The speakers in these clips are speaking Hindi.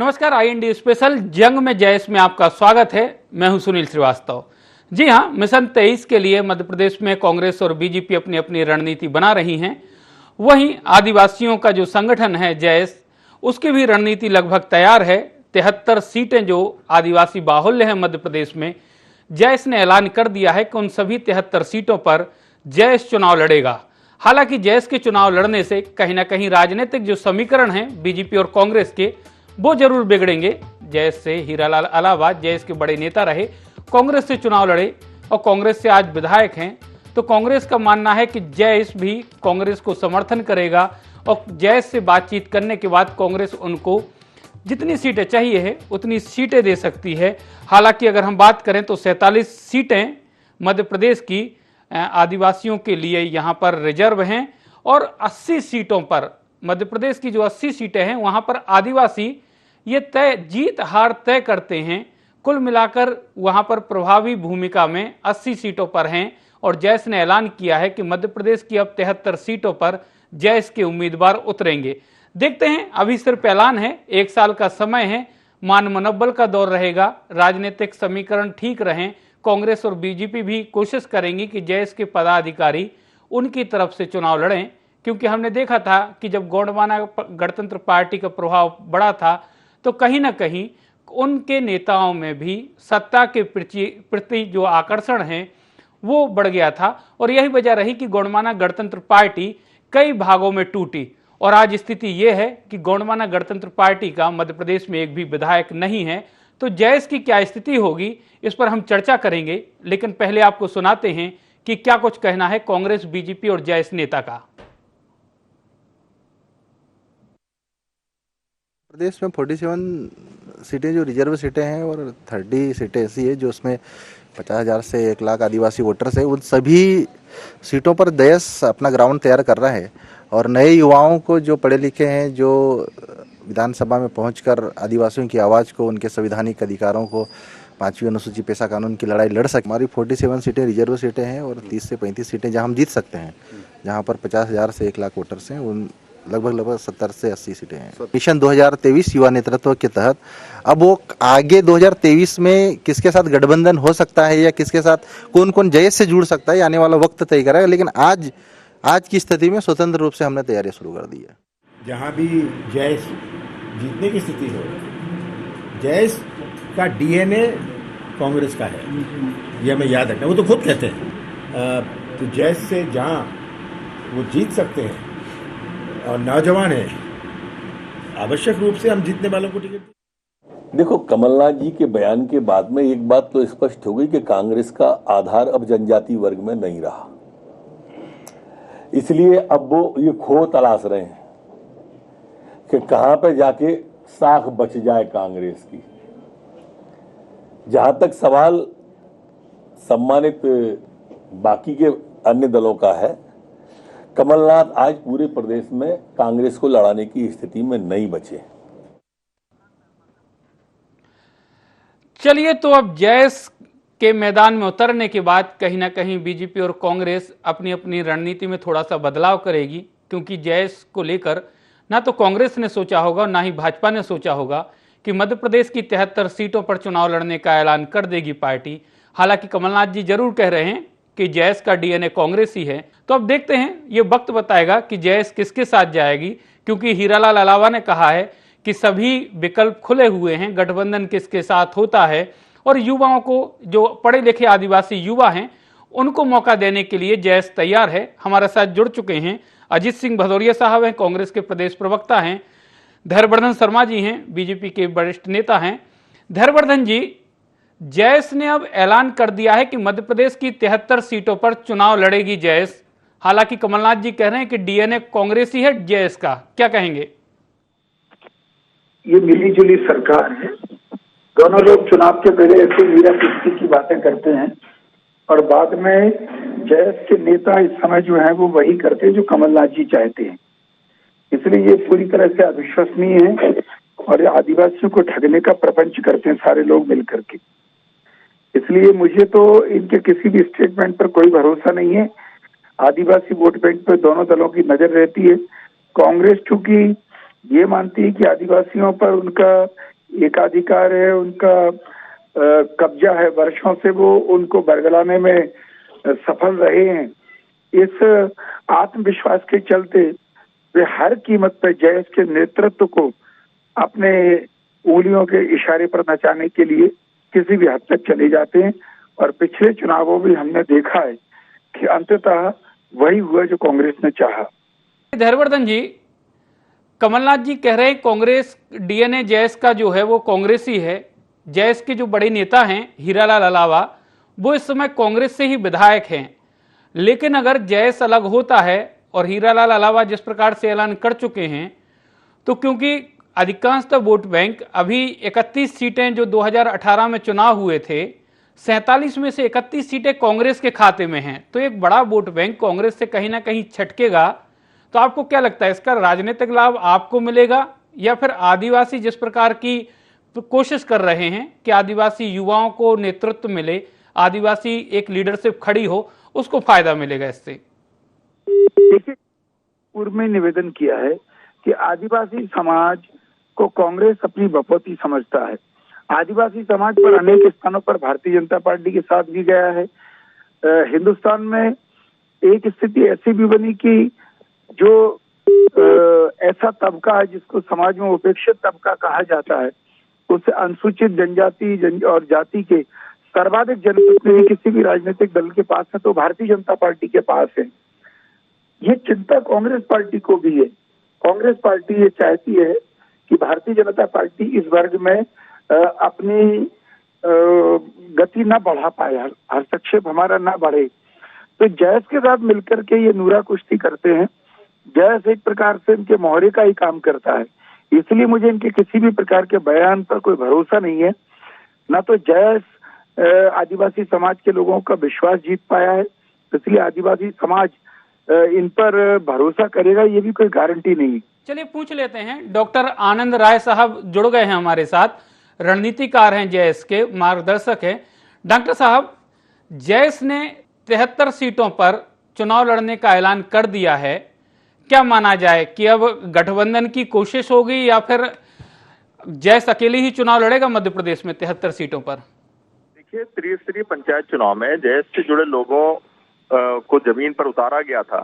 नमस्कार, IND स्पेशल जंग में जयेश में आपका स्वागत है। मैं हूं सुनील श्रीवास्तव। जी हां, मिशन 23 के लिए मध्य प्रदेश में कांग्रेस और बीजेपी अपनी अपनी रणनीति बना रही हैं। वहीं आदिवासियों का जो संगठन है जयेश, उसकी भी रणनीति लगभग तैयार है। 73 सीटें जो आदिवासी बाहुल्य है मध्य प्रदेश में, जयेश ने ऐलान कर दिया है कि उन सभी 73 सीटों पर जयेश चुनाव लड़ेगा। हालांकि जयेश के चुनाव लड़ने से कहीं ना कहीं राजनीतिक जो समीकरण है बीजेपी और कांग्रेस के, वो जरूर बिगड़ेंगे। जयेश से हीरालाल अलावा जयेश के बड़े नेता रहे, कांग्रेस से चुनाव लड़े और कांग्रेस से आज विधायक हैं। तो कांग्रेस का मानना है कि जयेश भी कांग्रेस को समर्थन करेगा और जयेश से बातचीत करने के बाद कांग्रेस उनको जितनी सीटें चाहिए है उतनी सीटें दे सकती है। हालांकि अगर हम बात करें तो 47 सीटें मध्य प्रदेश की आदिवासियों के लिए यहाँ पर रिजर्व हैं और 80 सीटों पर, मध्य प्रदेश की जो 80 सीटें हैं वहाँ पर आदिवासी ये जीत हार तय करते हैं। कुल मिलाकर वहाँ पर प्रभावी भूमिका में 80 सीटों पर हैं और जयेश ने ऐलान किया है कि मध्य प्रदेश की अब 73 सीटों पर जयेश के उम्मीदवार उतरेंगे। देखते हैं, अभी सिर्फ ऐलान है, 1 साल का समय है, मान मनोबल का दौर रहेगा, राजनीतिक समीकरण ठीक रहें। कांग्रेस और बीजेपी भी कोशिश करेंगी कि जयेश के पदाधिकारी उनकी तरफ से चुनाव लड़ें, क्योंकि हमने देखा था कि जब गोंडवाना गणतंत्र पार्टी का प्रभाव बड़ा था तो कहीं ना कहीं उनके नेताओं में भी सत्ता के प्रति जो आकर्षण है वो बढ़ गया था और यही वजह रही कि गोंडवाना गणतंत्र पार्टी कई भागों में टूटी। और आज स्थिति ये है कि गोंडवाना गणतंत्र पार्टी का मध्य प्रदेश में एक भी विधायक नहीं है। तो जयेश की क्या स्थिति होगी, इस पर हम चर्चा करेंगे, लेकिन पहले आपको सुनाते हैं कि क्या कुछ कहना है कांग्रेस, बीजेपी और जयेश नेता का। प्रदेश में 47 सीटें जो रिजर्व सीटें हैं और 30 सीटें ऐसी है जो उसमें 50,000 से 1 लाख आदिवासी वोटर्स है। उन सभी सीटों पर जयेश अपना ग्राउंड तैयार कर रहा है और नए युवाओं को, जो पढ़े लिखे हैं, जो विधानसभा में पहुंचकर आदिवासियों की आवाज़ को, उनके संवैधानिक अधिकारों को, 5वीं अनुसूची पेशा कानून की लड़ाई लड़ सके। हमारी 47 सीटें रिजर्व सीटें हैं और 30 से 35 सीटें जहां हम जीत सकते हैं, जहां पर 50,000 से 1 लाख वोटर्स हैं, उन लगभग 70 से 80 सीटें हैं। मिशन 2023 युवा नेतृत्व के तहत अब वो आगे 2023 में किसके साथ गठबंधन हो सकता है या किसके साथ कौन कौन जयेश से जुड़ सकता है, आने वाला वक्त तय करेगा। लेकिन आज की स्थिति में स्वतंत्र रूप से हमने तैयारी शुरू कर दी है। जहाँ भी जयेश जीतने की स्थिति हो, जयेश का DNA कांग्रेस का है, ये हमें याद रखना। वो तो खुद कहते हैं तो जयेश से जहाँ वो जीत सकते हैं और नौजवान है, आवश्यक रूप से हम जीतने वालों को टिकट। देखो, कमलनाथ जी के बयान के बाद में एक बात तो स्पष्ट हो गई कि कांग्रेस का आधार अब जनजाति वर्ग में नहीं रहा, इसलिए अब वो ये खो तलाश रहे हैं कि कहां पे जाके साख बच जाए कांग्रेस की। जहां तक सवाल सम्मानित बाकी के अन्य दलों का है, कमलनाथ आज पूरे प्रदेश में कांग्रेस को लड़ाने की स्थिति में नहीं बचे। चलिए, तो अब जयेश के मैदान में उतरने के बाद कहीं ना कहीं बीजेपी और कांग्रेस अपनी अपनी रणनीति में थोड़ा सा बदलाव करेगी, क्योंकि जयेश को लेकर ना तो कांग्रेस ने सोचा होगा ना ही भाजपा ने सोचा होगा कि मध्य प्रदेश की 73 सीटों पर चुनाव लड़ने का ऐलान कर देगी पार्टी। हालांकि कमलनाथ जी जरूर कह रहे हैं कि जयेश का DNA कांग्रेस ही है। तो अब देखते हैं, ये वक्त बताएगा कि जयेश किसके साथ जाएगी, क्योंकि हीरालाल अलावा ने कहा है कि सभी विकल्प खुले हुए हैं, गठबंधन किसके साथ होता है और युवाओं को, जो पढ़े लिखे आदिवासी युवा हैं, उनको मौका देने के लिए जयेश तैयार है। हमारे साथ जुड़ चुके हैं अजीत सिंह भदौरिया साहब हैं, कांग्रेस के प्रदेश प्रवक्ता हैं। धैर्यवर्धन शर्मा जी हैं, बीजेपी के वरिष्ठ नेता हैं। धैर्यवर्धन जी, जयेश ने अब ऐलान कर दिया है कि मध्य प्रदेश की 73 सीटों पर चुनाव लड़ेगी जयेश। हालांकि कमलनाथ जी कह रहे हैं कि DNA कांग्रेस ही है जयेश का, क्या कहेंगे? ये मिलीजुली सरकार है। दोनों लोग चुनाव के पहले ऐसे मीरा किस्ती की बातें करते हैं और बाद में जयेश के नेता इस समय जो है वो वही करते हैं जो कमलनाथ जी चाहते हैं। इसलिए ये पूरी तरह से अविश्वसनीय है और आदिवासियों को ठगने का प्रपंच करते हैं सारे लोग मिलकर के। इसलिए मुझे तो इनके किसी भी स्टेटमेंट पर कोई भरोसा नहीं है। आदिवासी वोट बैंक पर दोनों दलों की नजर रहती है। कांग्रेस चूंकि ये मानती है कि आदिवासियों पर उनका एकाधिकार है, उनका कब्जा है, वर्षों से वो उनको बरगलाने में सफल रहे हैं। इस आत्मविश्वास के चलते वे हर कीमत पर जयेश के नेतृत्व को अपने उंगलियों के इशारे पर नचाने के लिए किसी भी हद तक चले जाते हैं। और पिछले चुनावों में हमने देखा है कि अंततः वही हुआ जो कांग्रेस ने चाहा। हर्षवर्धन जी, कमलनाथ जी कह रहे हैं कांग्रेस डीएनए जयेश का जो है वो कांग्रेसी है। जयेश के जो बड़े नेता हैं हीरालाल अलावा, वो इस समय कांग्रेस से ही विधायक हैं। लेकिन अगर जयेश अलग होता है और हीरालाल अलावा जिस प्रकार से ऐलान कर चुके हैं, तो क्योंकि अधिकांशतः वोट बैंक अभी 31 सीटें जो 2018 में चुनाव हुए थे, 47 में से 31 सीटें कांग्रेस के खाते में हैं, तो एक बड़ा वोट बैंक कांग्रेस से कहीं ना कहीं छटकेगा। तो आपको क्या लगता है, इसका राजनीतिक लाभ आपको मिलेगा या फिर आदिवासी जिस प्रकार की कोशिश कर रहे हैं कि आदिवासी युवाओं को नेतृत्व मिले, आदिवासी एक लीडरशिप खड़ी हो, उसको फायदा मिलेगा इससे? देखिए, पूर्व में निवेदन किया है कि आदिवासी समाज को कांग्रेस अपनी बपौती समझता है। आदिवासी समाज पर अनेक स्थानों पर भारतीय जनता पार्टी के साथ भी गया है। हिंदुस्तान में एक स्थिति ऐसी भी बनी कि जो ऐसा तबका है जिसको समाज में उपेक्षित तबका कहा जाता है, उसे अनुसूचित जनजाति और जाति के सर्वाधिक जनप्रतिनिधि किसी भी राजनीतिक दल के पास है तो भारतीय जनता पार्टी के पास है। ये चिंता कांग्रेस पार्टी को भी है। कांग्रेस पार्टी ये चाहती है कि भारतीय जनता पार्टी इस वर्ग में अपनी गति न बढ़ा पाए, हस्तक्षेप हमारा न बढ़े। तो जयेश के साथ मिलकर के ये नूरा कुश्ती करते हैं। जयेश एक प्रकार से इनके मोहरे का ही काम करता है, इसलिए मुझे इनके किसी भी प्रकार के बयान पर कोई भरोसा नहीं है। न तो जयेश आदिवासी समाज के लोगों का विश्वास जीत पाया है, इसलिए आदिवासी समाज इन पर भरोसा करेगा, ये भी कोई गारंटी नहीं। चलिए पूछ लेते हैं, डॉक्टर आनंद राय साहब जुड़ गए हैं हमारे साथ, रणनीतिकार हैं, जयेश के मार्गदर्शक हैं। डॉक्टर साहब, जयेश ने 73 सीटों पर चुनाव लड़ने का ऐलान कर दिया है। क्या माना जाए कि अब गठबंधन की कोशिश होगी या फिर जयेश अकेले ही चुनाव लड़ेगा मध्य प्रदेश में 73 सीटों पर? देखिए, त्रिस्तरीय पंचायत चुनाव में जयेश से जुड़े लोगों को जमीन पर उतारा गया था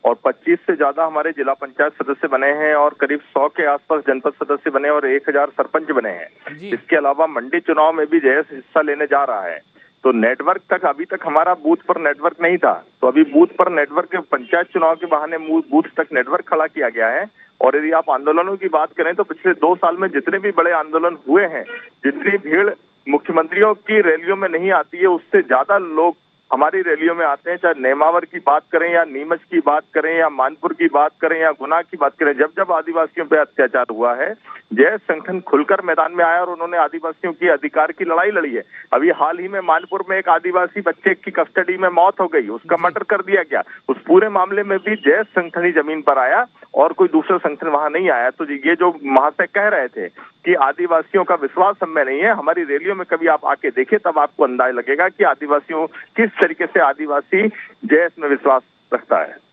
और 25 से ज्यादा हमारे जिला पंचायत सदस्य बने हैं और करीब 100 के आसपास जनपद सदस्य बने और 1000 सरपंच बने हैं। इसके अलावा मंडी चुनाव में भी जयेश हिस्सा लेने जा रहा है। तो नेटवर्क तक अभी तक हमारा बूथ पर नेटवर्क नहीं था, तो अभी बूथ पर नेटवर्क के पंचायत चुनाव के बहाने बूथ तक नेटवर्क खड़ा किया गया है। और यदि आप आंदोलनों की बात करें तो पिछले 2 साल में जितने भी बड़े आंदोलन हुए हैं, जितनी भीड़ मुख्यमंत्रियों की रैलियों में नहीं आती है, उससे ज्यादा लोग हमारी रैलियों में आते हैं। चाहे नेमावर की बात करें या नीमच की बात करें या मानपुर की बात करें या गुना की बात करें, जब जब आदिवासियों पे अत्याचार हुआ है, जयेश संगठन खुलकर मैदान में आया और उन्होंने आदिवासियों की अधिकार की लड़ाई लड़ी है। अभी हाल ही में मानपुर में एक आदिवासी बच्चे की कस्टडी में मौत हो गई, उसका मर्डर कर दिया गया। उस पूरे मामले में भी जयेश संगठन ही जमीन पर आया और कोई दूसरा संगठन वहां नहीं आया। तो ये जो महाशय कह रहे थे कि आदिवासियों का विश्वास हम में नहीं है, हमारी रैलियों में कभी आप आके देखिए, तब आपको अंदाजा लगेगा कि आदिवासियों किस तरीके से आदिवासी जयेश में विश्वास रखता है।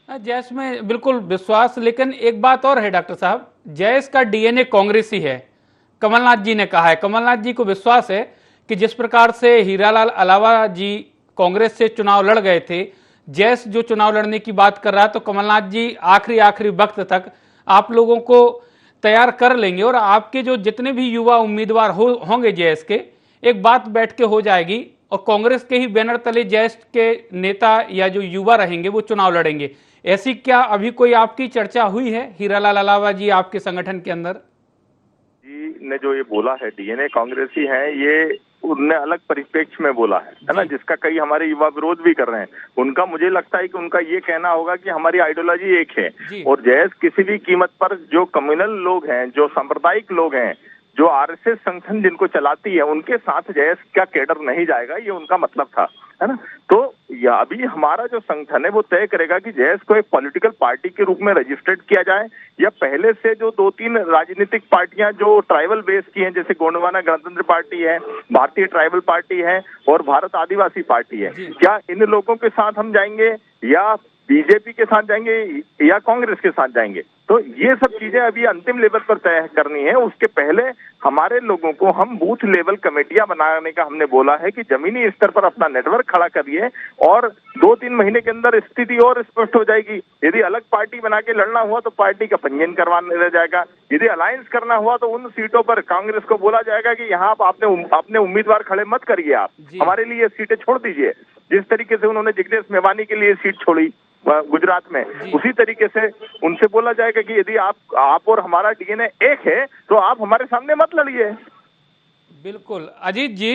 जयेश में बिल्कुल विश्वास, लेकिन एक बात और है डॉक्टर साहब, जयेश का डीएनए कांग्रेसी है। कमलनाथ जी ने कहा है, कमलनाथ जी को विश्वास है कि जिस प्रकार से हीरालाल अलावा जी कांग्रेस से चुनाव लड़ गए थे, जयेश जो चुनाव लड़ने की बात कर रहा है, तो कमलनाथ जी आखिरी वक्त तक आप लोगों को तैयार कर लेंगे और आपके जो जितने भी युवा उम्मीदवार होंगे जयेश के, एक बात बैठ के हो जाएगी और कांग्रेस के ही बैनर तले जयेश के नेता या जो युवा रहेंगे वो चुनाव लड़ेंगे। ऐसी क्या अभी कोई आपकी चर्चा हुई है हीरालाल अलावा जी आपके संगठन के अंदर? जी ने जो ये बोला है डीएनए कांग्रेसी है, ये उनने अलग परिप्रेक्ष्य में बोला है ना, जिसका कई हमारे युवा विरोध भी कर रहे हैं। उनका मुझे लगता है कि उनका ये कहना होगा कि हमारी आइडियोलॉजी एक है और जयेश किसी भी कीमत पर जो कम्युनल लोग हैं, जो सांप्रदायिक लोग हैं, जो आरएसएस संगठन जिनको चलाती है, उनके साथ जयेश का कैडर नहीं जाएगा, ये उनका मतलब था, है ना। तो अभी हमारा जो संगठन है वो तय करेगा कि जयेश को एक पॉलिटिकल पार्टी के रूप में रजिस्टर्ड किया जाए या पहले से जो 2-3 राजनीतिक पार्टियां जो ट्राइबल बेस की हैं, जैसे गोंडवाना गणतंत्र पार्टी है, भारतीय ट्राइबल पार्टी है और भारत आदिवासी पार्टी है, क्या इन लोगों के साथ हम जाएंगे या बीजेपी के साथ जाएंगे या कांग्रेस के साथ जाएंगे? तो ये सब चीजें अभी अंतिम लेवल पर तय करनी है। उसके पहले हमारे लोगों को हम बूथ लेवल कमेटियां बनाने का हमने बोला है कि जमीनी स्तर पर अपना नेटवर्क खड़ा करिए और 2-3 महीने के अंदर स्थिति और स्पष्ट हो जाएगी। यदि अलग पार्टी बना के लड़ना हुआ तो पार्टी का पंजीयन करवाने रह जाएगा, यदि अलायंस करना हुआ तो उन सीटों पर कांग्रेस को बोला जाएगा कि यहाँ आप अपने उम्मीदवार खड़े मत करिए, आप हमारे लिए सीटें छोड़ दीजिए। जिस तरीके से उन्होंने जिग्नेश मेवानी के लिए सीट छोड़ी गुजरात में, उसी तरीके से उनसे बोला जाएगा कि यदि आप और हमारा डीएनए एक है तो आप हमारे सामने मत लड़िए। बिल्कुल। अजीत जी,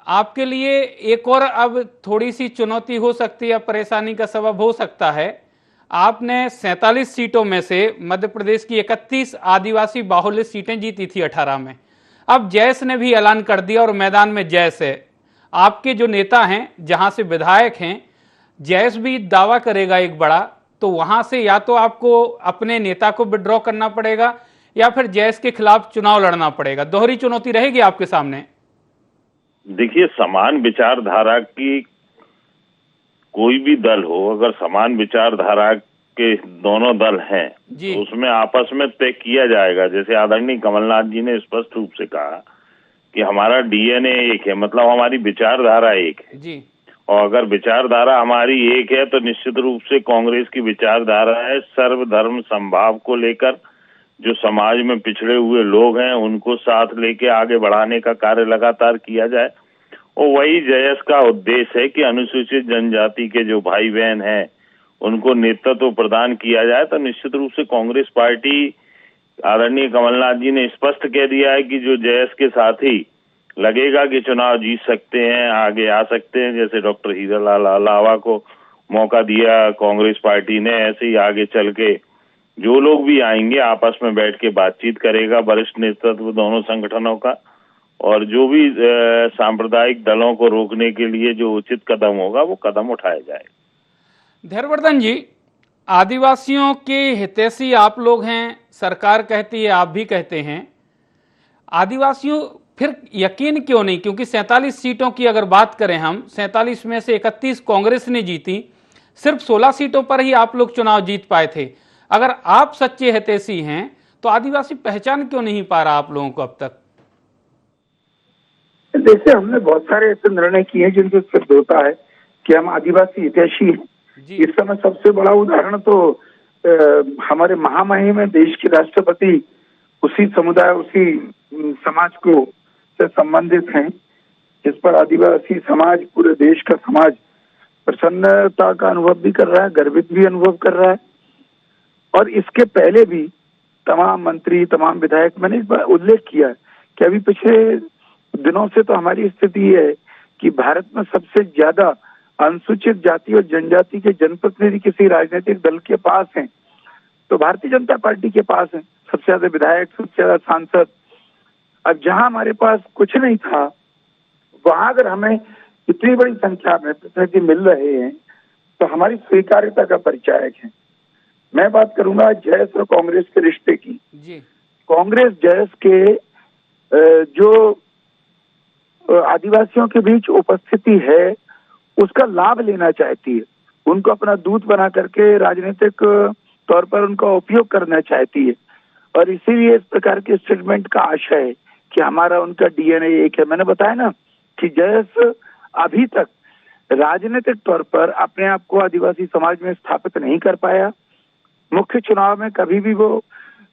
आपके लिए एक और अब थोड़ी सी चुनौती हो सकती है, परेशानी का सबब हो सकता है। आपने 47 सीटों में से मध्य प्रदेश की 31 आदिवासी बाहुल्य सीटें जीती थी 18 में। अब जैस ने भी ऐलान कर दिया और मैदान में जैस है। आपके जो नेता हैं, जहां से विधायक हैं, जैस भी दावा करेगा एक बड़ा, तो वहां से या तो आपको अपने नेता को विड्रॉ करना पड़ेगा या फिर जैस के खिलाफ चुनाव लड़ना पड़ेगा। दोहरी चुनौती रहेगी आपके सामने। देखिए, समान विचारधारा की कोई भी दल हो, अगर समान विचारधारा के दोनों दल हैं तो उसमें आपस में तय किया जाएगा। जैसे आदरणीय कमलनाथ जी ने स्पष्ट रूप से कहा कि हमारा डीएनए एक है, मतलब हमारी विचारधारा एक है जी। और अगर विचारधारा हमारी एक है तो निश्चित रूप से कांग्रेस की विचारधारा है सर्वधर्म समभाव को लेकर, जो समाज में पिछड़े हुए लोग हैं उनको साथ लेके आगे बढ़ाने का कार्य लगातार किया जाए। और वही जयस का उद्देश्य है कि अनुसूचित जनजाति के जो भाई बहन हैं उनको नेतृत्व प्रदान किया जाए। तो निश्चित रूप से कांग्रेस पार्टी, आदरणीय कमलनाथ जी ने स्पष्ट कह दिया है कि जो जयस के साथी लगेगा कि चुनाव जीत सकते हैं, आगे आ सकते हैं, जैसे डॉक्टर हीरालाल अलावा को मौका दिया कांग्रेस पार्टी ने, ऐसे ही आगे चल के जो लोग भी आएंगे आपस में बैठ के बातचीत करेगा वरिष्ठ नेतृत्व दोनों संगठनों का, और जो भी सांप्रदायिक दलों को रोकने के लिए जो उचित कदम होगा वो कदम उठाया जाए। धैर्यवर्धन जी, आदिवासियों के हितैषी आप लोग हैं, सरकार कहती है, आप भी कहते हैं। आदिवासियों फिर यकीन क्यों नहीं, क्योंकि 47 सीटों की अगर बात करें हम, 47 में से 31 कांग्रेस ने जीती, सिर्फ 16 सीटों पर ही आप लोग चुनाव जीत पाए थे। अगर आप सच्चे हितैषी हैं तो आदिवासी पहचान क्यों नहीं पा रहा आप लोगों को अब तक? जैसे हमने बहुत सारे ऐसे निर्णय किए हैं जिनसे सिद्ध होता है कि हम आदिवासी हितैषी हैं। इस समय सबसे बड़ा उदाहरण तो हमारे महामहिम में देश के राष्ट्रपति उसी समुदाय, उसी समाज को से संबंधित हैं, जिस पर आदिवासी समाज, पूरे देश का समाज प्रसन्नता का अनुभव भी कर रहा है, गर्वित भी अनुभव कर रहा है। और इसके पहले भी तमाम मंत्री, तमाम विधायक, मैंने इस बार उल्लेख किया कि अभी पिछले दिनों से तो हमारी स्थिति है कि भारत में सबसे ज्यादा अनुसूचित जाति और जनजाति के जनप्रतिनिधि किसी राजनीतिक दल के पास हैं तो भारतीय जनता पार्टी के पास हैं। सबसे ज्यादा विधायक, सबसे ज्यादा सांसद। अब जहां हमारे पास कुछ नहीं था, वहां अगर हमें इतनी बड़ी संख्या में प्रतिनिधि मिल रहे हैं तो हमारी स्वीकार्यता का परिचायक है। मैं बात करूंगा जयस और कांग्रेस के रिश्ते की जी। कांग्रेस जयस के जो आदिवासियों के बीच उपस्थिति है उसका लाभ लेना चाहती है, उनको अपना दूत बना करके राजनीतिक तौर पर उनका उपयोग करना चाहती है। और इसीलिए इस प्रकार के स्टेटमेंट का आशय है कि हमारा उनका डीएनए एक है। मैंने बताया ना कि जयस अभी तक राजनीतिक तौर पर अपने आप को आदिवासी समाज में स्थापित नहीं कर पाया। मुख्य चुनाव में कभी भी वो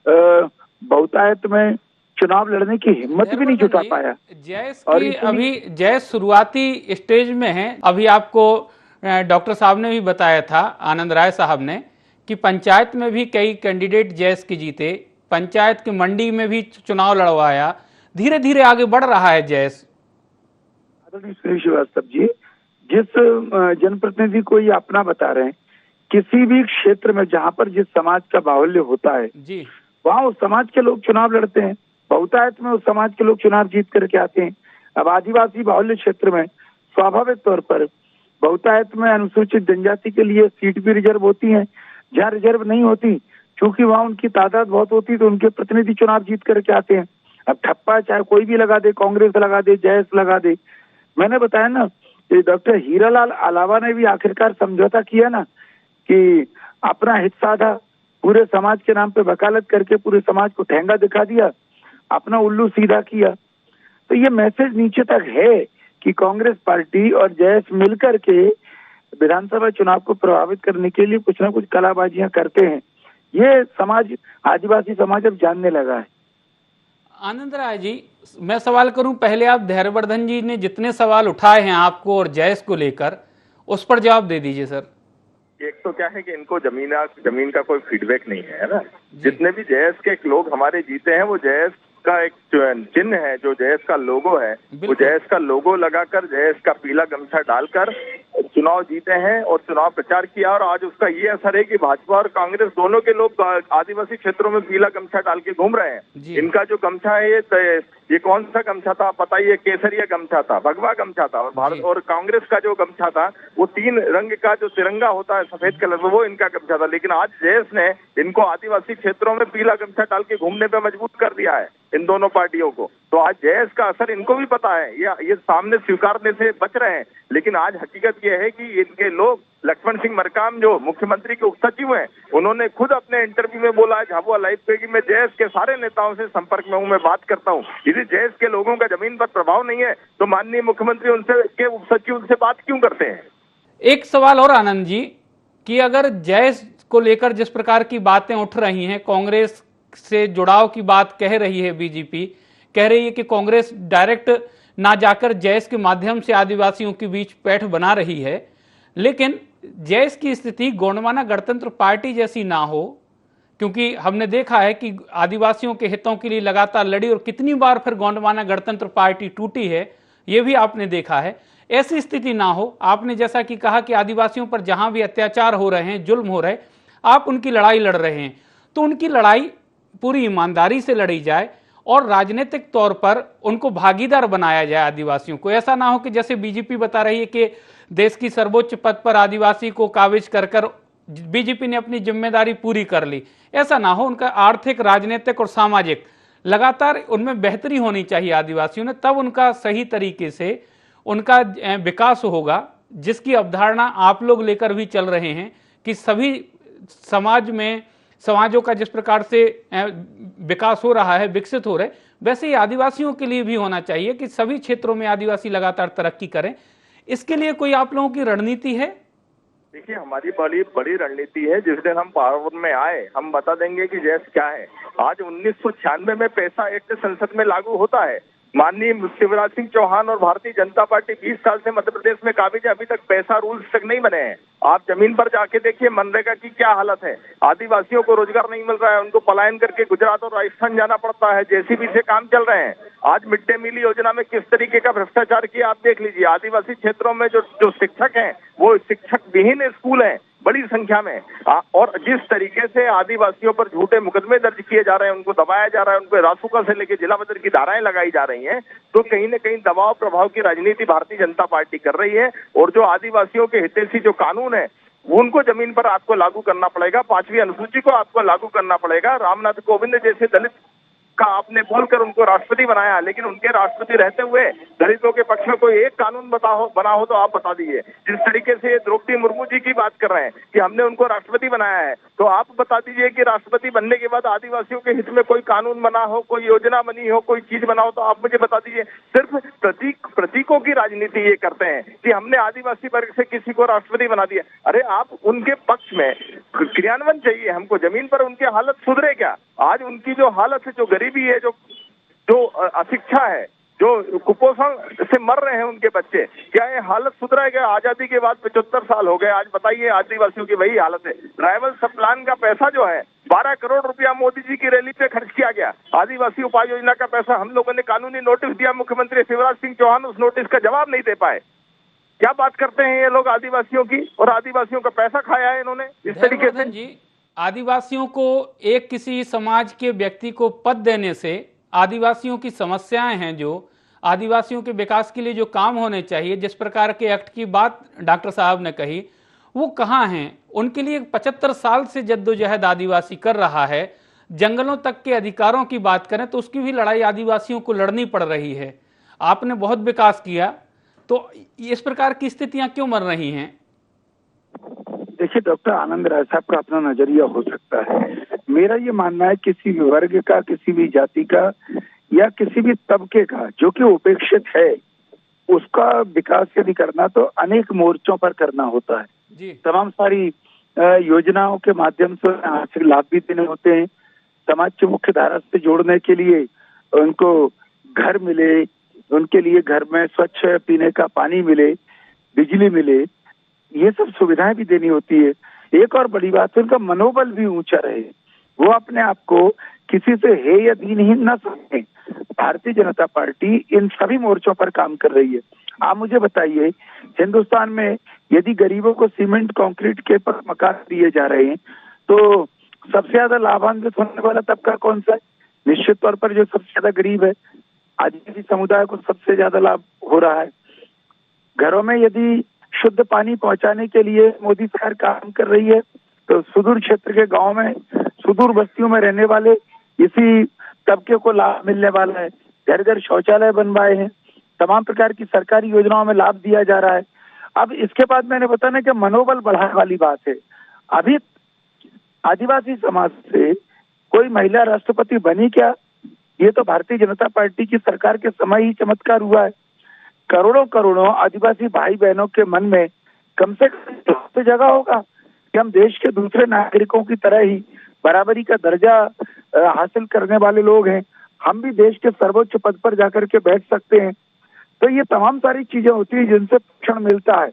बहुतायत में चुनाव लड़ने की हिम्मत भी नहीं जुटा पाया। जयस की अभी जयस शुरुआती स्टेज में है। अभी आपको डॉक्टर साहब ने भी बताया था, आनंद राय साहब ने, कि पंचायत में भी कई कैंडिडेट जयस के जीते, पंचायत की मंडी में भी चुनाव लड़वाया, धीरे धीरे आगे बढ़ रहा है जयस। आदरणीय श्रीवास्तव जी, जिस जनप्रतिनिधि को ये अपना बता रहे हैं, किसी भी क्षेत्र में जहां पर जिस समाज का बाहुल्य होता है जी, वहां उस समाज के लोग चुनाव लड़ते हैं, बहुतायत में उस समाज के लोग चुनाव जीत करके आते हैं। अब आदिवासी बाहुल्य क्षेत्र में स्वाभाविक तौर पर बहुतायत में अनुसूचित जनजाति के लिए सीट भी रिजर्व होती है, जहाँ रिजर्व नहीं होती क्योंकि वहाँ उनकी तादाद बहुत होती है तो उनके प्रतिनिधि चुनाव जीत करके आते हैं। अब ठप्पा चाहे कोई भी लगा दे, कांग्रेस लगा दे, जयस लगा दे। मैंने बताया ना, डॉक्टर हीरालाल अलावा ने भी आखिरकार समझौता किया ना कि अपना हित साधा पूरे समाज के नाम पे वकालत करके पूरे समाज को ठेंगा दिखा दिया, अपना उल्लू सीधा किया। तो ये मैसेज नीचे तक है कि कांग्रेस पार्टी और जैस मिलकर के विधानसभा चुनाव को प्रभावित करने के लिए कुछ ना कुछ कलाबाजियां करते हैं। ये समाज, आदिवासी समाज अब जानने लगा है। आनंद राय जी, मैं सवाल करूं, पहले आप धैर्यवर्धन जी ने जितने सवाल उठाए हैं आपको और जैस को लेकर, उस पर जवाब दे दीजिए सर। एक तो क्या है कि इनको जमीन का कोई फीडबैक नहीं है ना। जितने भी जैस के लोग हमारे जीते हैं वो जैस का एक चिन्ह है, जो जैस का लोगो है, वो जैस का लोगो लगाकर, जैस का पीला गमछा डालकर चुनाव जीते हैं और चुनाव प्रचार किया। और आज उसका ये असर है कि भाजपा और कांग्रेस दोनों के लोग आदिवासी क्षेत्रों में पीला गमछा डाल के घूम रहे हैं। इनका जो गमछा है ये कौन सा गमछा था पता ही है, केसरिया गमछा था, भगवा गमछा था। और भारत और कांग्रेस का जो गमछा था वो 3 रंग का जो तिरंगा होता है सफेद कलर में, वो इनका गमछा था। लेकिन आज जैस ने इनको आदिवासी क्षेत्रों में पीला गमछा डाल के घूमने पे मजबूर कर दिया है इन दोनों पार्टियों को। तो आज जैस का असर इनको भी पता है, ये सामने स्वीकारने से बच रहे हैं। लेकिन आज हकीकत ये है कि इनके लोग, लक्ष्मण सिंह मरकाम जो मुख्यमंत्री के उपसचिव हैं, उन्होंने खुद अपने इंटरव्यू में बोला है झाबुआ लाइव पे कि मैं जैस के सारे नेताओं से संपर्क में हूं, मैं बात करता हूं। यदि जैस के लोगों का जमीन पर प्रभाव नहीं है तो माननीय मुख्यमंत्री उनसे के उपसचिव उनसे बात क्यों करते हैं? एक सवाल और आनंद जी, कि अगर जैस को लेकर जिस प्रकार की बातें उठ रही हैं, कांग्रेस से जुड़ाव की बात कह रही है बीजेपी, कह रही है कि कांग्रेस डायरेक्ट ना जाकर जैस के माध्यम से आदिवासियों के बीच पैठ बना रही है, लेकिन जैस की स्थिति गोंडवाना गणतंत्र पार्टी जैसी ना हो, क्योंकि हमने देखा है कि आदिवासियों के हितों के लिए लगातार लड़ी और कितनी बार फिर गोंडवाना गणतंत्र पार्टी टूटी है, यह भी आपने देखा है। ऐसी स्थिति ना हो, आपने जैसा कि कहा कि आदिवासियों पर जहां भी अत्याचार हो रहे हैं, जुल्म हो रहे, आप उनकी लड़ाई लड़ रहे हैं, तो उनकी लड़ाई पूरी ईमानदारी से लड़ी जाए और राजनीतिक तौर पर उनको भागीदार बनाया जाए आदिवासियों को। ऐसा ना हो कि जैसे बीजेपी बता रही है कि देश की सर्वोच्च पद पर आदिवासी को काबिज कर बीजेपी ने अपनी जिम्मेदारी पूरी कर ली, ऐसा ना हो। उनका आर्थिक, राजनीतिक और सामाजिक लगातार उनमें बेहतरी होनी चाहिए आदिवासियों ने, तब उनका सही तरीके से उनका विकास होगा, जिसकी अवधारणा आप लोग लेकर भी चल रहे हैं कि सभी समाजों का जिस प्रकार से विकास हो रहा है, विकसित हो रहे, वैसे ही आदिवासियों के लिए भी होना चाहिए कि सभी क्षेत्रों में आदिवासी लगातार तरक्की करें। इसके लिए कोई आप लोगों की रणनीति है? देखिए, हमारी बड़ी रणनीति है। जिस दिन हम पावर में आए हम बता देंगे कि जैस क्या है। आज 1996 में पैसा एक्ट संसद में लागू होता है। माननीय शिवराज सिंह चौहान और भारतीय जनता पार्टी 20 साल से मध्य प्रदेश में काबिज है, अभी तक पैसा रूल्स तक नहीं बने हैं। आप जमीन पर जाके देखिए मनरेगा की क्या हालत है। आदिवासियों को रोजगार नहीं मिल रहा है, उनको पलायन करके गुजरात और राजस्थान जाना पड़ता है। जेसीबी से काम चल रहे हैं। आज मिड डे मील योजना में किस तरीके का भ्रष्टाचार किया आप देख लीजिए। आदिवासी क्षेत्रों में जो शिक्षक हैं वो शिक्षक विहीन स्कूल हैं बड़ी संख्या में। और जिस तरीके से आदिवासियों पर झूठे मुकदमे दर्ज किए जा रहे हैं, उनको दबाया जा रहा है, उनको रासुका से लेकर जिला बदर की धाराएं लगाई जा रही हैं, तो कहीं न कहीं दबाव प्रभाव की राजनीति भारतीय जनता पार्टी कर रही है। और जो आदिवासियों के हितैषी जो कानून है उनको जमीन पर आपको लागू करना पड़ेगा। 5वीं अनुसूची को आपको लागू करना पड़ेगा। रामनाथ कोविंद जैसे दलित का आपने बोलकर उनको राष्ट्रपति बनाया, लेकिन उनके राष्ट्रपति रहते हुए दलितों के पक्ष में कोई एक कानून बना हो तो आप बता दीजिए। जिस तरीके से द्रौपदी मुर्मू जी की बात कर रहे हैं कि हमने उनको राष्ट्रपति बनाया है, तो आप बता दीजिए कि राष्ट्रपति बनने के बाद आदिवासियों के हित में कोई कानून बना हो, कोई योजना बनी हो, कोई चीज बना हो, तो आप मुझे बता दीजिए। सिर्फ प्रतीकों की राजनीति ये करते हैं कि हमने आदिवासी वर्ग से किसी को राष्ट्रपति बना दिया। अरे आप उनके पक्ष में क्रियान्वयन चाहिए हमको, जमीन पर उनकी हालत सुधरे क्या? आज उनकी जो हालत है, जो गरीबी है, जो अशिक्षा है, जो कुपोषण से मर रहे हैं उनके बच्चे, क्या ये हालत सुधरेगा? आजादी के बाद 75 साल हो गए, आज बताइए आदिवासियों की वही हालत है। ट्राइबल सब प्लान का पैसा जो है 12 करोड़ रुपया मोदी जी की रैली पे खर्च किया गया। आदिवासी उपाय योजना का पैसा हम लोगों ने कानूनी नोटिस दिया, मुख्यमंत्री शिवराज सिंह चौहान उस नोटिस का जवाब नहीं दे पाए। क्या बात करते हैं ये लोग आदिवासियों की, और आदिवासियों का पैसा खाया है इन्होंने इस तरीके से। जी, आदिवासियों को एक किसी समाज के व्यक्ति को पद देने से आदिवासियों की समस्याएं हैं, जो आदिवासियों के विकास के लिए जो काम होने चाहिए, जिस प्रकार के एक्ट की बात डॉक्टर साहब ने कही, वो कहाँ हैं? उनके लिए 75 साल से जद्दोजहद आदिवासी कर रहा है। जंगलों तक के अधिकारों की बात करें तो उसकी भी लड़ाई आदिवासियों को लड़नी पड़ रही है। आपने बहुत विकास किया, तो इस प्रकार की स्थितियां क्यों बन रही हैं? देखिए डॉक्टर आनंद राय साहब का अपना नजरिया हो सकता है। मेरा ये मानना है किसी भी वर्ग का, किसी भी जाति का या किसी भी तबके का जो कि उपेक्षित है, उसका विकास यदि करना तो अनेक मोर्चों पर करना होता है जी। तमाम सारी योजनाओं के माध्यम से आर्थिक लाभ भी देने होते हैं, समाज की मुख्य धारा से जोड़ने के लिए उनको घर मिले, उनके लिए घर में स्वच्छ पीने का पानी मिले, बिजली मिले, ये सब सुविधाएं भी देनी होती है। एक और बड़ी बात है, उनका मनोबल भी ऊंचा रहे, वो अपने आप को किसी से है या दीनहीन न समझे। भारतीय जनता पार्टी इन सभी मोर्चों पर काम कर रही है। आप मुझे बताइए, हिंदुस्तान में यदि गरीबों को सीमेंट कंक्रीट के पर मकान दिए जा रहे हैं तो सबसे ज्यादा लाभान्वित होने वाला तबका कौन सा है? निश्चित तौर पर जो सबसे ज्यादा गरीब है, आदिवासी समुदाय को सबसे ज्यादा लाभ हो रहा है। घरों में यदि शुद्ध पानी पहुंचाने के लिए मोदी सरकार काम कर रही है तो सुदूर क्षेत्र के गांव में, सुदूर बस्तियों में रहने वाले इसी तबके को लाभ मिलने वाला है। घर घर शौचालय बनवाए हैं, तमाम प्रकार की सरकारी योजनाओं में लाभ दिया जा रहा है। अब इसके बाद मैंने बताना कि मनोबल बढ़ाने वाली बात है। अभी आदिवासी समाज से कोई महिला राष्ट्रपति बनी क्या? ये तो भारतीय जनता पार्टी की सरकार के समय ही चमत्कार हुआ है। करोड़ों करोड़ों आदिवासी भाई बहनों के मन में कम से कम तो जगह होगा कि हम देश के दूसरे नागरिकों की तरह ही बराबरी का दर्जा हासिल करने वाले लोग हैं, हम भी देश के सर्वोच्च पद पर जाकर के बैठ सकते हैं। तो ये तमाम सारी चीजें होती है जिनसे पोषण मिलता है,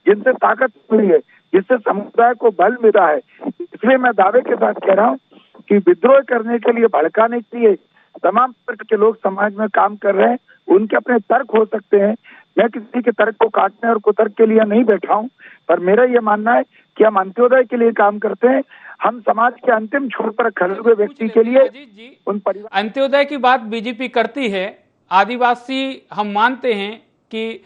जिनसे ताकत मिली है, जिससे समुदाय को बल मिला है। इसलिए मैं दावे के साथ कह रहा हूँ कि विद्रोह करने के लिए, भड़काने के लिए तमाम प्रकार के लोग समाज में काम कर रहे हैं। उनके अपने तर्क हो सकते हैं, मैं किसी के तर्क को काटने और कुतर्क के लिए नहीं बैठा हूं, पर मेरा यह मानना है कि हम अंत्योदय के लिए काम करते हैं। हम समाज के अंतिम छोर पर खड़े हुए व्यक्ति के लिए उन परिवार। अंत्योदय की बात बीजेपी करती है, आदिवासी हम मानते हैं कि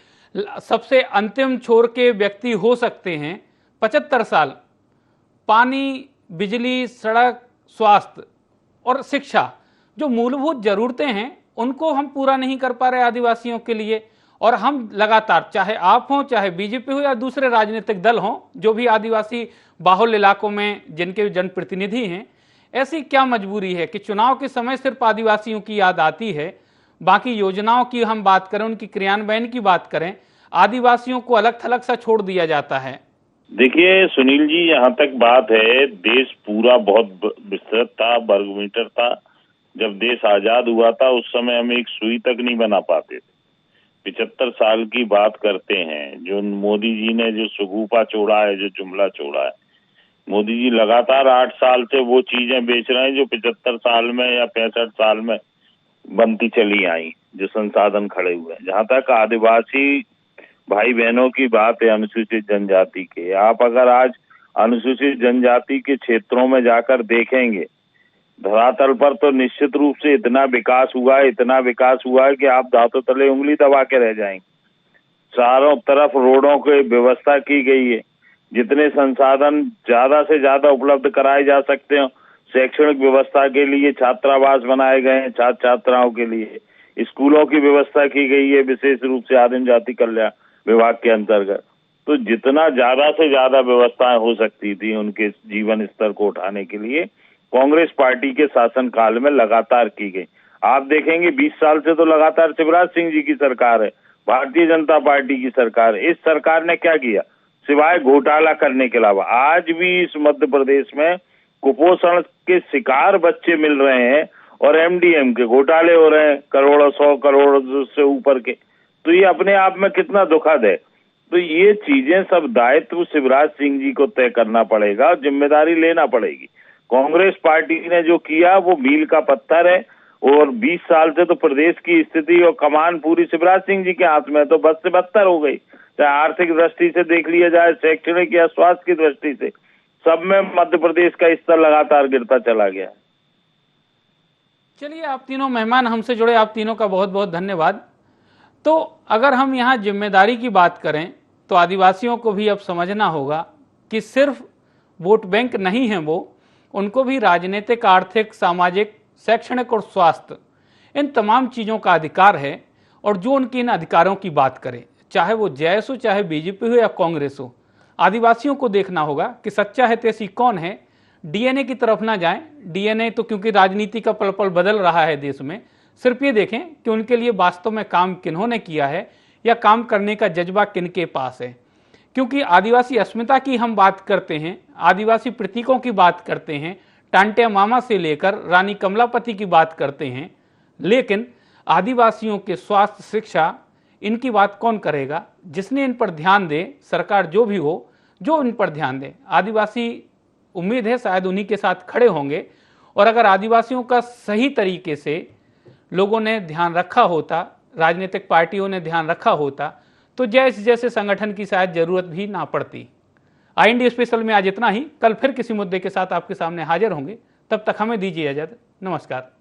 सबसे अंतिम छोर के व्यक्ति हो सकते हैं। 75 साल पानी, बिजली, सड़क, स्वास्थ्य और शिक्षा, जो मूलभूत जरूरतें हैं उनको हम पूरा नहीं कर पा रहे आदिवासियों के लिए। और हम लगातार, चाहे आप हों, चाहे बीजेपी हो या दूसरे राजनीतिक दल हों, जो भी आदिवासी बाहुल्य इलाकों में जिनके जनप्रतिनिधि हैं, ऐसी क्या मजबूरी है कि चुनाव के समय सिर्फ आदिवासियों की याद आती है, बाकी योजनाओं की हम बात करें, उनकी क्रियान्वयन की बात करें, आदिवासियों को अलग थलग सा छोड़ दिया जाता है। देखिए सुनील जी, यहाँ तक बात है, देश पूरा बहुत विस्तृत था, वर्ग मीटर था। जब देश आजाद हुआ था उस समय हम एक सुई तक नहीं बना पाते थे। 75 साल की बात करते हैं, जो मोदी जी ने जो सुगूफा छोड़ा है, जो जुमला छोड़ा है, मोदी जी लगातार 8 साल से वो चीजें बेच रहे हैं जो 75 साल में या 65 साल में बनती चली आई, जो संसाधन खड़े हुए हैं। जहाँ तक आदिवासी भाई बहनों की बात है, अनुसूचित जनजाति के, आप अगर आज अनुसूचित जनजाति के क्षेत्रों में जाकर देखेंगे, धरातल पर तो निश्चित रूप से इतना विकास हुआ है कि आप दांतों तले उंगली दबा के रह जाएंगे। चारों तरफ रोडों की व्यवस्था की गई है, जितने संसाधन ज्यादा से ज्यादा उपलब्ध कराए जा सकते हो। शैक्षणिक व्यवस्था के लिए छात्रावास बनाए गए हैं, छात्र छात्राओं के लिए स्कूलों की व्यवस्था की गई है, विशेष रूप से आदिम जाति कल्याण विभाग के अंतर्गत। तो जितना ज्यादा से ज्यादा व्यवस्थाएं हो सकती थी उनके जीवन स्तर को उठाने के लिए, कांग्रेस पार्टी के शासन काल में लगातार की गई। आप देखेंगे 20 साल से तो लगातार शिवराज सिंह जी की सरकार है, भारतीय जनता पार्टी की सरकार है। इस सरकार ने क्या किया सिवाय घोटाला करने के अलावा? आज भी इस मध्य प्रदेश में कुपोषण के शिकार बच्चे मिल रहे हैं और एमडीएम के घोटाले हो रहे हैं, करोड़ों, 100 करोड़ से ऊपर के। तो ये अपने आप में कितना दुखद है। तो ये चीजें सब दायित्व शिवराज सिंह जी को तय करना पड़ेगा, जिम्मेदारी लेना पड़ेगी। कांग्रेस पार्टी ने जो किया वो मील का पत्थर है, और 20 साल से तो प्रदेश की स्थिति और कमान पूरी शिवराज सिंह जी के हाथ में, तो बद से बदतर हो गई। चाहे आर्थिक दृष्टि से देख लिया जाए, शैक्षणिक या स्वास्थ्य की दृष्टि से, सब में मध्य प्रदेश का स्तर लगातार गिरता चला गया। चलिए, आप तीनों मेहमान हमसे जुड़े, आप तीनों का बहुत बहुत धन्यवाद। तो अगर हम यहाँ जिम्मेदारी की बात करें तो आदिवासियों को भी अब समझना होगा कि सिर्फ वोट बैंक नहीं है वो, उनको भी राजनीतिक, आर्थिक, सामाजिक, शैक्षणिक और स्वास्थ्य, इन तमाम चीज़ों का अधिकार है। और जो उनकी इन अधिकारों की बात करें, चाहे वो जेएस हो, चाहे बीजेपी हो या कांग्रेस हो, आदिवासियों को देखना होगा कि सच्चा हितैषी कौन है। डीएनए की तरफ ना जाएं। डीएनए तो क्योंकि राजनीति का पल पल बदल रहा है देश में, सिर्फ ये देखें कि उनके लिए वास्तव में काम किन्होंने किया है या काम करने का जज्बा किनके पास है। क्योंकि आदिवासी अस्मिता की हम बात करते हैं, आदिवासी प्रतीकों की बात करते हैं, टांटिया मामा से लेकर रानी कमलापति की बात करते हैं, लेकिन आदिवासियों के स्वास्थ्य, शिक्षा, इनकी बात कौन करेगा? जिसने इन पर ध्यान दे, सरकार जो भी हो, जो इन पर ध्यान दे। आदिवासी, उम्मीद है शायद उन्हीं के साथ खड़े होंगे। और अगर आदिवासियों का सही तरीके से लोगों ने ध्यान रखा होता, राजनीतिक पार्टियों ने ध्यान रखा होता, तो जैसे संगठन की शायद जरूरत भी ना पड़ती। IND स्पेशल में आज इतना ही। कल फिर किसी मुद्दे के साथ आपके सामने हाजिर होंगे। तब तक हमें दीजिए इजाजत। नमस्कार।